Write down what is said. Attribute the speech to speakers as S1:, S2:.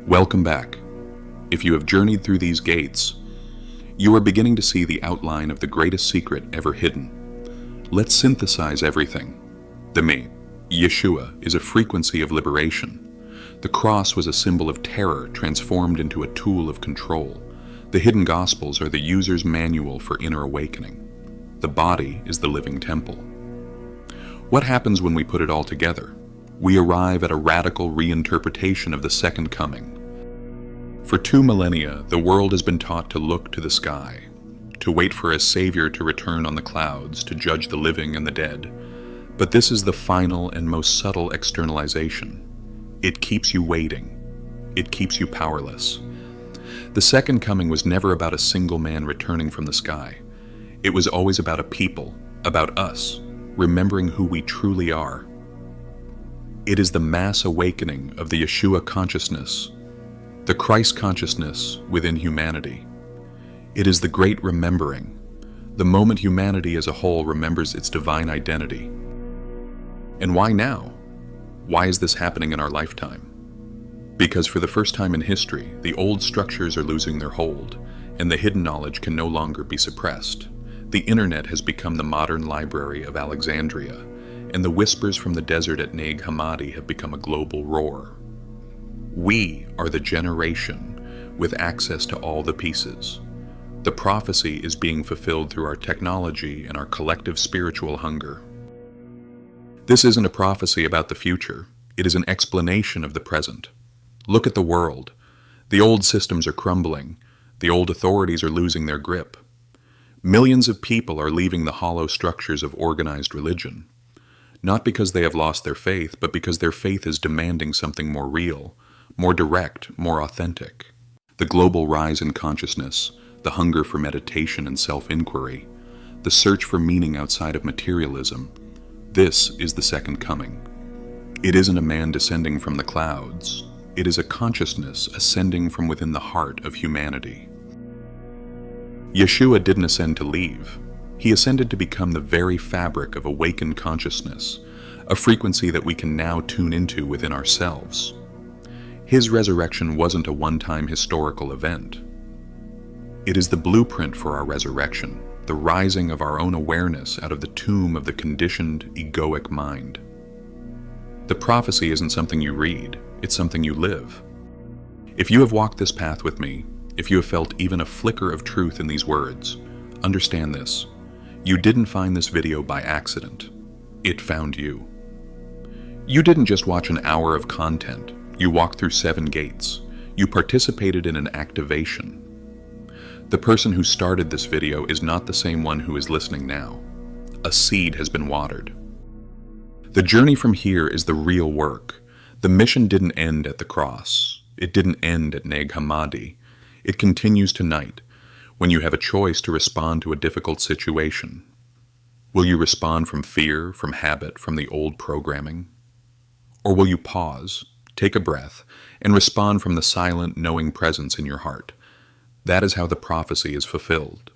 S1: Welcome back. If you have journeyed through these gates, you are beginning to see the outline of the greatest secret ever hidden. Let's synthesize everything. The Me, Yeshua, is a frequency of liberation. The cross was a symbol of terror transformed into a tool of control. The hidden Gospels are the user's manual for inner awakening. The body is the living temple. What happens when we put it all together? We arrive at a radical reinterpretation of the second coming. For 2 millennia, the world has been taught to look to the sky, to wait for a savior to return on the clouds, to judge the living and the dead. But this is the final and most subtle externalization. It keeps you waiting. It keeps you powerless. The second coming was never about a single man returning from the sky. It was always about a people, about us, remembering who we truly are. It is the mass awakening of the Yeshua consciousness, the Christ consciousness within humanity. It is the great remembering, the moment humanity as a whole remembers its divine identity. And why now? Why is this happening in our lifetime? Because for the first time in history, the old structures are losing their hold, and the hidden knowledge can no longer be suppressed. The internet has become the modern library of Alexandria, and the whispers from the desert at Nag Hammadi have become a global roar. We are the generation with access to all the pieces. The prophecy is being fulfilled through our technology and our collective spiritual hunger. This isn't a prophecy about the future. It is an explanation of the present. Look at the world. The old systems are crumbling. The old authorities are losing their grip. Millions of people are leaving the hollow structures of organized religion. Not because they have lost their faith, but because their faith is demanding something more real, more direct, more authentic. The global rise in consciousness, the hunger for meditation and self-inquiry, the search for meaning outside of materialism. This is the second coming. It isn't a man descending from the clouds. It is a consciousness ascending from within the heart of humanity. Yeshua didn't ascend to leave. He ascended to become the very fabric of awakened consciousness, a frequency that we can now tune into within ourselves. His resurrection wasn't a one-time historical event. It is the blueprint for our resurrection, the rising of our own awareness out of the tomb of the conditioned, egoic mind. The prophecy isn't something you read, it's something you live. If you have walked this path with me, if you have felt even a flicker of truth in these words, understand this. You didn't find this video by accident. It found you. You didn't just watch an hour of content. You walked through 7 gates. You participated in an activation. The person who started this video is not the same one who is listening now. A seed has been watered. The journey from here is the real work. The mission didn't end at the cross. It didn't end at Nag Hammadi. It continues tonight, when you have a choice to respond to a difficult situation. Will you respond from fear, from habit, from the old programming? Or will you pause, take a breath, and respond from the silent, knowing presence in your heart? That is how the prophecy is fulfilled.